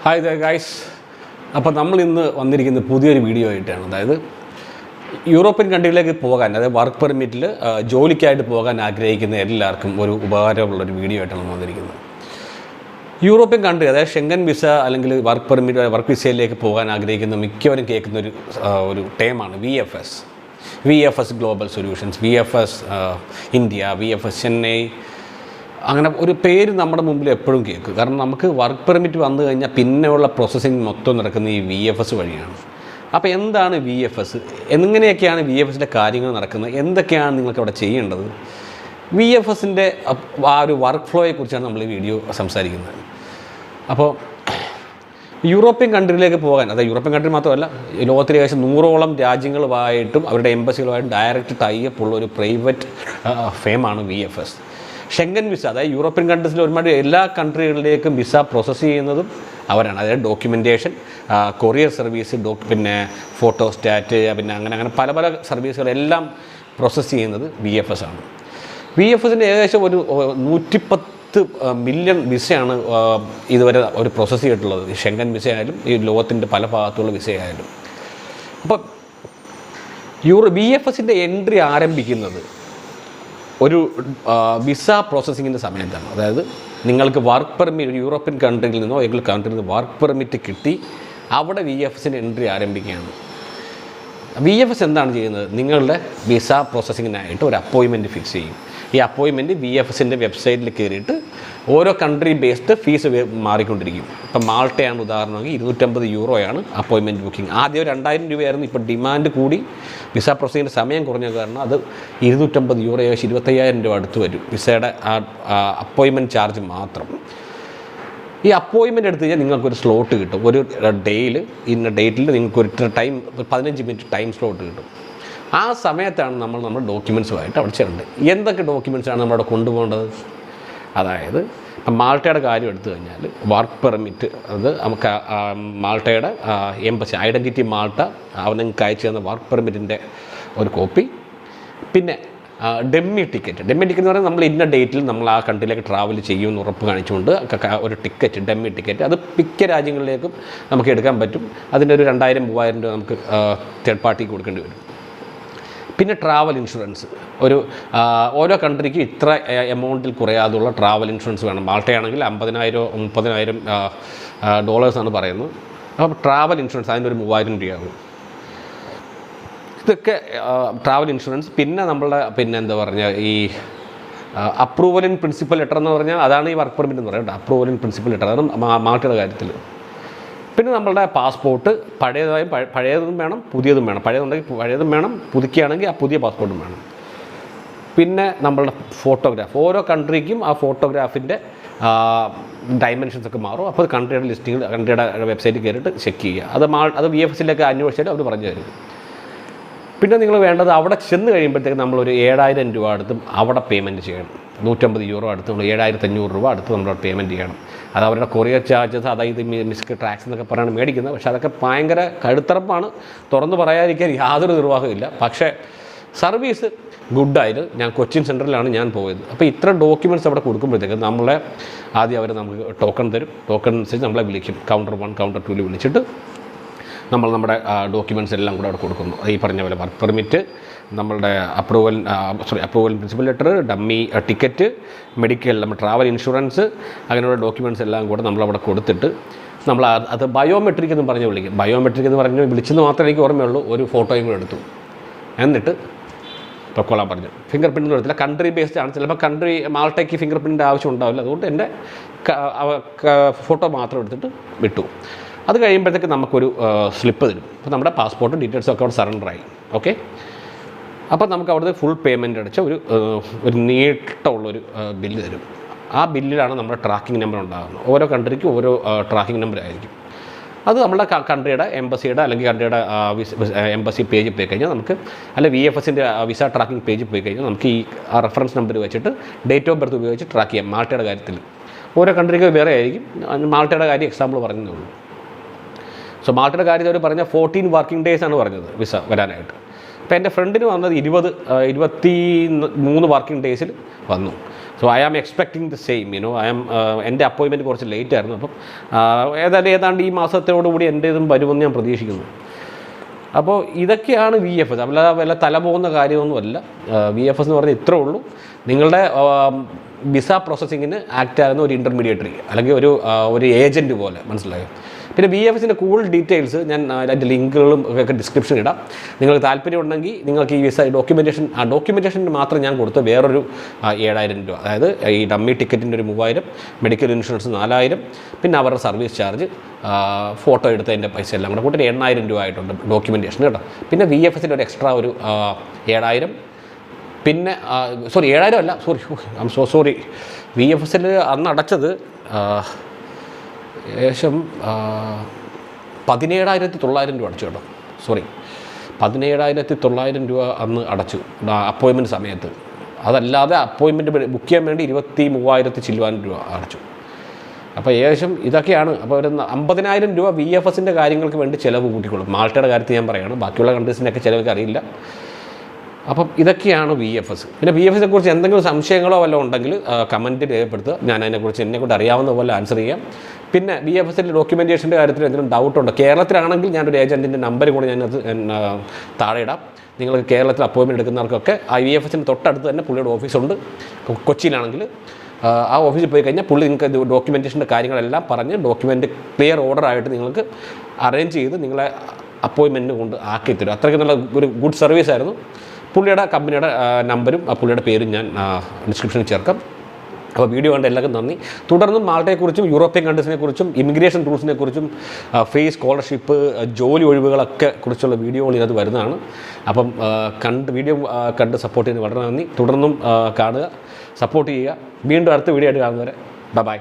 Hi guys. അപ്പോൾ നമ്മൾ ഇന്ന് വന്നിരിക്കുന്ന പുതിയൊരു വീഡിയോ ആയിട്ടാണ്. അതായത് യൂറോപ്യൻ കൺട്രിയിലേക്ക് പോകാൻ, അതായത് വർക്ക് പെർമിറ്റിൽ ജോലിക്കായിട്ട് പോകാൻ ആഗ്രഹിക്കുന്ന എല്ലാവർക്കും ഒരു ഉപകാരമുള്ളൊരു വീഡിയോ ആയിട്ടാണ് നമ്മൾ വന്നിരിക്കുന്നത്. യൂറോപ്യൻ കൺട്രി, അതായത് ഷെങ്കൻ വിസ അല്ലെങ്കിൽ വർക്ക് പെർമിറ്റ്, വർക്ക് വിസയിലേക്ക് പോകാൻ ആഗ്രഹിക്കുന്ന മിക്കവരും കേൾക്കുന്ന ഒരു ടേമാണ് VFS global solutions, VFS India, VFS Chennai. അങ്ങനെ ഒരു പേര് നമ്മുടെ മുമ്പിൽ എപ്പോഴും കേൾക്കും. കാരണം നമുക്ക് വർക്ക് പെർമിറ്റ് വന്നു കഴിഞ്ഞാൽ പിന്നെയുള്ള പ്രോസസ്സിങ് മൊത്തം നടക്കുന്ന ഈ VFS വഴിയാണ്. അപ്പോൾ എന്താണ് VFS, എങ്ങനെയൊക്കെയാണ് VFSൻ്റെ കാര്യങ്ങൾ നടക്കുന്നത്, എന്തൊക്കെയാണ് നിങ്ങൾക്ക് അവിടെ ചെയ്യേണ്ടത്, VFSൻ്റെ ആ ഒരു വർക്ക് ഫ്ലോയെക്കുറിച്ചാണ് നമ്മൾ ഈ വീഡിയോ സംസാരിക്കുന്നത്. അപ്പോൾ യൂറോപ്യൻ കൺട്രിയിലേക്ക് പോകാൻ, അതായത് യൂറോപ്യൻ കൺട്രി മാത്രമല്ല, ലോകത്തിലെ ഏകദേശം 100ഓളം രാജ്യങ്ങളുമായിട്ടും അവരുടെ എംബസികളുമായിട്ടും ഡയറക്റ്റ് ടൈപ്പ് ഉള്ള ഒരു പ്രൈവറ്റ് ഫേമാണ് VFS. ഷെങ്കൻ വിസ, അതായത് യൂറോപ്യൻ കൺട്രീസിൽ ഒരുപാട് എല്ലാ കൺട്രികളിലേക്കും വിസ പ്രോസസ്സ് ചെയ്യുന്നതും അവരാണ്. അതായത് ഡോക്യുമെൻറ്റേഷൻ, കൊറിയർ സർവീസ്, പിന്നെ ഫോട്ടോസ്റ്റാറ്റ്, പിന്നെ അങ്ങനെ പല സർവീസുകളെല്ലാം പ്രോസസ്സ് ചെയ്യുന്നത് VFS ആണ്. VFSൻ്റെ ഏകദേശം ഒരു 110 മില്യൺ വിസയാണ് ഇതുവരെ ഒരു പ്രോസസ്സ് ചെയ്തിട്ടുള്ളത്. ഷെങ്കൻ വിസ ആയാലും ഈ ലോകത്തിൻ്റെ പല ഭാഗത്തുള്ള വിസയായാലും. അപ്പോൾ VFSൻ്റെ എൻട്രി ആരംഭിക്കുന്നത് ഒരു വിസ പ്രോസസ്സിങ്ങിൻ്റെ സമയത്താണ്. അതായത് നിങ്ങൾക്ക് വർക്ക് പെർമിറ്റ്, ഒരു യൂറോപ്യൻ കൺട്രിയിൽ നിന്നോ ഏതെങ്കിലും കൺട്രിയിൽ നിന്ന് വർക്ക് പെർമിറ്റ് കിട്ടി അവിടെ VFSൻ്റെ എൻട്രി ആരംഭിക്കുകയാണ്. VFS എന്താണ് ചെയ്യുന്നത്? നിങ്ങളുടെ വിസ പ്രോസസ്സിങ്ങിനായിട്ട് ഒരു അപ്പോയിൻമെൻറ്റ് ഫിക്സ് ചെയ്യും. ഈ അപ്പോയിൻമെൻറ്റ് VFSൻ്റെ വെബ്സൈറ്റിൽ കയറിയിട്ട് ഓരോ കൺട്രി ബേസ്ഡ് ഫീസ് മാറിക്കൊണ്ടിരിക്കും. ഇപ്പം മാൾട്ടയാണ് ഉദാഹരണമെങ്കിൽ €250 അപ്പോയിൻമെൻറ്റ് ബുക്കിംഗ്. ആദ്യം 2000 രൂപയായിരുന്നു. ഇപ്പോൾ ഡിമാൻഡ് കൂടി വിസ പ്രോസസ്സിങ്ങിൻ്റെ സമയം കുറഞ്ഞ കാരണം അത് €250, ഏകദേശം 25,000 രൂപ അടുത്ത് വരും വിസയുടെ അപ്പോയിൻമെൻറ്റ് ചാർജ് മാത്രം. ഈ അപ്പോയിൻമെൻറ്റ് എടുത്ത് കഴിഞ്ഞാൽ നിങ്ങൾക്കൊരു സ്ലോട്ട് കിട്ടും. ഒരു ഇന്ന ഡേറ്റിൽ നിങ്ങൾക്കൊരു 15 മിനിറ്റ് ടൈം സ്ലോട്ട് കിട്ടും. ആ സമയത്താണ് നമ്മൾ ഡോക്യുമെൻറ്റ്സുമായിട്ട് അവിടെ ചെല്ലേണ്ടത്. എന്തൊക്കെ ഡോക്യുമെൻറ്റ്സാണ് നമ്മളവിടെ കൊണ്ടുപോകേണ്ടത്? അതായത് മാൾട്ടയുടെ കാര്യം എടുത്തു കഴിഞ്ഞാൽ വർക്ക് പെർമിറ്റ്, അത് നമുക്ക് മാൾട്ടയുടെ എംബസി ഐഡൻറ്റിറ്റി മാൾട്ട നിങ്ങൾക്ക് അയച്ചു തന്ന വർക്ക് പെർമിറ്റിൻ്റെ ഒരു കോപ്പി, പിന്നെ ഡെമ്മി ടിക്കറ്റ് എന്ന് പറയുന്നത് നമ്മൾ ഇന്ന ഡേറ്റിൽ നമ്മൾ ആ കൺട്രിയിലേക്ക് ട്രാവൽ ചെയ്യുമെന്ന് ഉറപ്പ് കാണിച്ചുകൊണ്ട് ഒരു ടിക്കറ്റ്, ഡെമ്മി ടിക്കറ്റ്. അത് മിക്ക രാജ്യങ്ങളിലേക്കും നമുക്ക് എടുക്കാൻ പറ്റും. അതിൻ്റെ ഒരു 2000-3000 രൂപ നമുക്ക് തേർഡ് പാർട്ടിക്ക് കൊടുക്കേണ്ടി വരും. പിന്നെ ട്രാവൽ ഇൻഷുറൻസ്, ഓരോ കൺട്രിക്കും ഇത്ര എമൗണ്ടിൽ കുറയാതുള്ള ട്രാവൽ ഇൻഷുറൻസ് വേണം. മാൾട്ടയാണെങ്കിൽ $50,000-30,000 പറയുന്നത്. അപ്പോൾ ട്രാവൽ ഇൻഷുറൻസ് അതിൻ്റെ ഒരു 3000 രൂപയാകും. ഇതൊക്കെ ട്രാവൽ ഇൻഷുറൻസ്. പിന്നെ നമ്മളുടെ എന്താ പറഞ്ഞാൽ ഈ അപ്രൂവൽ ഇൻ പ്രിൻസിപ്പൽ ലെറ്റർ എന്ന് പറഞ്ഞാൽ അതാണ് ഈ വർക്ക് പെർമിറ്റ് എന്ന് പറയുന്നത്. അപ്രൂവൽ ഇൻ പ്രിൻസിപ്പൽ ലെറ്റർ, അതാണ് മാൾട്ടയുടെ കാര്യത്തിൽ. പിന്നെ നമ്മളുടെ പാസ്പോർട്ട് പഴയതും വേണം, പുതിയതും വേണം. പഴയതുണ്ടെങ്കിൽ പഴയതും വേണം, പുതുക്കിയാണെങ്കിൽ ആ പുതിയ പാസ്പോർട്ടും വേണം. പിന്നെ നമ്മളുടെ ഫോട്ടോഗ്രാഫ്, ഓരോ കൺട്രിക്കും ആ ഫോട്ടോഗ്രാഫിൻ്റെ ഡൈമെൻഷൻസ് ഒക്കെ മാറും. അപ്പോൾ കൺട്രിയുടെ ലിസ്റ്റിംഗ് കൺട്രിയുടെ വെബ്സൈറ്റിൽ കയറിയിട്ട് ചെക്ക് ചെയ്യുക. അത് VFSലേക്ക് അന്വേഷിച്ചാൽ അവർ പറഞ്ഞു തരും. പിന്നെ നിങ്ങൾ വേണ്ടത് അവിടെ ചെന്ന് കഴിയുമ്പോഴത്തേക്ക് നമ്മളൊരു 7,000 രൂപ അടുത്തും അവിടെ പേയ്മെൻറ്റ് ചെയ്യണം. €150 അടുത്ത് നമ്മൾ 7,500 രൂപ അടുത്ത് നമ്മൾ പേയ്മെൻറ്റ് ചെയ്യണം. അത് അവരുടെ കൊറിയർ ചാർജസ്, അതായത് മിസ്ക് ടാക്സ് എന്നൊക്കെ പറയാണ് മേടിക്കുന്നത്. പക്ഷേ അതൊക്കെ ഭയങ്കര കഴുത്തറപ്പാണ്. തുറന്ന് പറയാതിരിക്കാൻ യാതൊരു നിർവാഹമില്ല. പക്ഷേ സർവീസ് ഗുഡായിട്ട് ഞാൻ കൊച്ചിൻ സെൻട്രലിലാണ് ഞാൻ പോയത്. അപ്പോൾ ഇത്ര ഡോക്യുമെൻറ്റ്സ് അവിടെ കൊടുക്കുമ്പോഴത്തേക്ക് നമ്മളെ ആദ്യം അവർ നമുക്ക് ടോക്കൺ തരും. ടോക്കൺ അനുസരിച്ച് നമ്മളെ വിളിക്കും. കൗണ്ടർ 1, കൗണ്ടർ 2 വിളിച്ചിട്ട് നമ്മുടെ ഡോക്യുമെൻറ്റ്സ് എല്ലാം കൂടെ അവിടെ കൊടുക്കുന്നു. ഈ പറഞ്ഞ പോലെ വർക്ക് പെർമിറ്റ്, നമ്മളുടെ approval principal letter, dummy ticket, medical, നമ്മുടെ ട്രാവൽ ഇൻഷുറൻസ്, അങ്ങനെയുള്ള ഡോക്യുമെൻറ്റ്സ് എല്ലാം കൂടെ നമ്മളവിടെ കൊടുത്തിട്ട് അത് ബയോമെട്രിക് എന്ന് പറഞ്ഞ് വിളിക്കും. ബയോമെട്രിക് എന്ന് പറഞ്ഞ് വിളിച്ചെന്ന് മാത്രമേ എനിക്ക് ഓർമ്മയുള്ളൂ. ഒരു ഫോട്ടോയും കൂടെ എടുത്തു. എന്നിട്ട് പൊക്കോളാൻ പറഞ്ഞു. ഫിംഗർ പ്രിൻ്റ് എടുത്തില്ല, കൺട്രി ബേസ്ഡ് ആണ്. ചിലപ്പോൾ മാൾട്ടയ്ക്ക് ഫിംഗർ പ്രിൻ്റിൻ്റെ ആവശ്യം ഉണ്ടാവില്ല. അതുകൊണ്ട് എൻ്റെ ഫോട്ടോ മാത്രം എടുത്തിട്ട് വിട്ടു. അത് കഴിയുമ്പോഴത്തേക്ക് നമുക്കൊരു സ്ലിപ്പ് തരും. അപ്പോൾ നമ്മുടെ പാസ്പോർട്ടും ഡീറ്റെയിൽസൊക്കെ അവിടെ സറണ്ടറായി. ഓക്കെ. അപ്പോൾ നമുക്ക് അവിടുത്തെ ഫുൾ പേയ്മെൻറ്റ് അടച്ച ഒരു നീട്ടമുള്ളൊരു ബില്ല് തരും. ആ ബില്ലിലാണ് നമ്മുടെ ട്രാക്കിംഗ് നമ്പർ ഉണ്ടാകുന്നത്. ഓരോ കൺട്രിക്കും ഓരോ ട്രാക്കിംഗ് നമ്പർ ആയിരിക്കും. അത് നമ്മുടെ കൺട്രിയുടെ എംബസിയുടെ അല്ലെങ്കിൽ കൺട്രിയുടെ എംബസി പേജിൽ പോയി കഴിഞ്ഞാൽ നമുക്ക്, അല്ല VFSൻ്റെ വിസ ട്രാക്കിംഗ് പേജിൽ പോയി കഴിഞ്ഞാൽ നമുക്ക് ഈ റെഫറൻസ് നമ്പർ വെച്ചിട്ട് ഡേറ്റ് ഓഫ് ബർത്ത് ഉപയോഗിച്ച് ട്രാക്ക് ചെയ്യാം. മാൾട്ടയുടെ കാര്യത്തിൽ ഓരോ കൺട്രിക്ക് വേറെ ആയിരിക്കും. മാൾട്ടയുടെ കാര്യം എക്സാമ്പിൾ പറഞ്ഞതേ ഉള്ളൂ. സോ മാൾട്ടയുടെ കാര്യത്തിൽ അവർ പറഞ്ഞാൽ 14 വർക്കിംഗ് ഡേയ്സ് ആണ് പറഞ്ഞത് വിസ വരാനായിട്ട്. അപ്പോൾ എൻ്റെ ഫ്രണ്ടിന് വന്നത് 23 വർക്കിംഗ് ഡേയ്സിൽ വന്നു. So I am expecting the same എൻ്റെ അപ്പോയിൻമെൻറ്റ് കുറച്ച് ലേറ്റ് ആയിരുന്നു. അപ്പം ഏതാണ്ട് ഈ മാസത്തോടുകൂടി എൻ്റെ ഇതും വരുമെന്ന് ഞാൻ പ്രതീക്ഷിക്കുന്നു. അപ്പോൾ ഇതൊക്കെയാണ് VFS. അല്ലാതെ വല്ല തല പോകുന്ന കാര്യമൊന്നുമല്ല. VFS എന്ന് പറഞ്ഞാൽ ഇത്രേ ഉള്ളൂ. നിങ്ങളുടെ വിസ പ്രോസസ്സിങ്ങിന് ആക്ട് ആകുന്ന ഒരു ഇൻ്റർമീഡിയേറ്ററി അല്ലെങ്കിൽ ഒരു ഏജൻറ്റ് പോലെ, മനസ്സിലായോ? പിന്നെ VFSൻ്റെ കൂടുതൽ ഡീറ്റെയിൽസ് ഞാൻ അതിൻ്റെ ലിങ്കുകളും ഒക്കെ ഡിസ്ക്രിപ്ഷൻ ഇടാം. നിങ്ങൾക്ക് താല്പര്യം ഉണ്ടെങ്കിൽ നിങ്ങൾക്ക് ഈ വിസ ഡോക്യുമെൻറ്റേഷന് മാത്രം ഞാൻ കൊടുത്ത വേറൊരു 7,000 രൂപ, അതായത് ഈ ഡമ്മി ടിക്കറ്റിൻ്റെ ഒരു 3,000, മെഡിക്കൽ ഇൻഷുറൻസ് 4,000, പിന്നെ അവരുടെ സർവീസ് ചാർജ്, ഫോട്ടോ എടുത്തതിൻ്റെ പൈസ എല്ലാം കൂടെ കൂട്ടി 8,000 രൂപ ആയിട്ടുണ്ട് ഡോക്യുമെൻറ്റേഷൻ കേട്ടോ. പിന്നെ VFSൻ്റെ ഒരു എക്സ്ട്രാ ഒരു 7,000, പിന്നെ 7,000 അല്ല, സോറി VFSൽ അന്ന് അടച്ചത് ഏകദേശം 17,900 രൂപ അടച്ചു കേട്ടോ. 17,900 രൂപ അന്ന് അടച്ചു അപ്പോയിൻമെൻറ്റ് സമയത്ത്. അതല്ലാതെ അപ്പോയിൻമെൻറ്റ് ബുക്ക് ചെയ്യാൻ വേണ്ടി 23,000 ചില്ലുവാൻ രൂപ അടച്ചു. അപ്പോൾ ഏകദേശം ഇതൊക്കെയാണ്. അപ്പോൾ ഒരു 50,000 രൂപ VFSൻ്റെ കാര്യങ്ങൾക്ക് വേണ്ടി ചിലവ് കൂട്ടിക്കൊള്ളും. മാൾട്ടയുടെ കാര്യത്തിൽ ഞാൻ പറയുകയാണ്, ബാക്കിയുള്ള കൺട്രീസിൻ്റെയൊക്കെ ചിലവൊക്കെ അറിയില്ല. അപ്പം ഇതൊക്കെയാണ് VFS. പിന്നെ VFSനെ കുറിച്ച് എന്തെങ്കിലും സംശയങ്ങളോ വല്ലതും ഉണ്ടെങ്കിൽ കമൻറ്റ് രേഖപ്പെടുത്തുക. ഞാൻ അതിനെക്കുറിച്ച് എന്നെക്കൊണ്ട് അറിയാവുന്ന പോലെ ആൻസർ ചെയ്യാം. പിന്നെ VFSൻ്റെ ഡോക്യുമെൻറ്റേഷൻ്റെ കാര്യത്തിൽ എന്തെങ്കിലും ഡൗട്ടുണ്ടോ, കേരളത്തിലാണെങ്കിൽ ഞാനൊരു ഏജൻറ്റിൻ്റെ നമ്പർ കൂടി ഞാനത് താഴെ ഇടാം. നിങ്ങൾക്ക് കേരളത്തിൽ അപ്പോയിൻമെൻറ്റ് എടുക്കുന്നവർക്കൊക്കെ VFSന് തൊട്ടടുത്ത് തന്നെ പുള്ളിയുടെ ഓഫീസുണ്ട്. കൊച്ചിയിലാണെങ്കിൽ ആ ഓഫീസിൽ പോയി കഴിഞ്ഞാൽ പുള്ളി നിങ്ങൾക്ക് ഡോക്യുമെൻറ്റേഷൻ്റെ കാര്യങ്ങളെല്ലാം പറഞ്ഞ് ഡോക്യുമെൻറ്റ് ക്ലിയർ ഓർഡർ ആയിട്ട് നിങ്ങൾക്ക് അറേഞ്ച് ചെയ്ത് നിങ്ങളെ അപ്പോയിൻമെൻറ്റിന് കൊണ്ട് ആക്കി തരും. അത്രയ്ക്ക് നല്ല ഒരു ഗുഡ് സർവീസ് ആയിരുന്നു. പുള്ളിയുടെ കമ്പനിയുടെ നമ്പരും പുള്ളിയുടെ പേരും ഞാൻ ഡിസ്ക്രിപ്ഷനിൽ ചേർക്കാം. അപ്പോൾ വീഡിയോ കണ്ട എല്ലാവർക്കും നന്ദി. തുടർന്നും മാൾട്ടയെക്കുറിച്ചും യൂറോപ്യൻ കൺട്രീസിനെക്കുറിച്ചും ഇമിഗ്രേഷൻ റൂൾസിനെക്കുറിച്ചും ഫ്രീ സ്കോളർഷിപ്പ്, ജോലി ഒഴിവുകളൊക്കെ കുറിച്ചുള്ള വീഡിയോകൾ ഇതിനകത്ത് വരുന്നതാണ്. അപ്പം വീഡിയോ കണ്ട് സപ്പോർട്ട് ചെയ്യുന്നത് വളരെ നന്ദി. തുടർന്നും കാണുക, സപ്പോർട്ട് ചെയ്യുക. വീണ്ടും അടുത്ത വീഡിയോ ആയിട്ട് കാണുന്നവരെ ബൈ.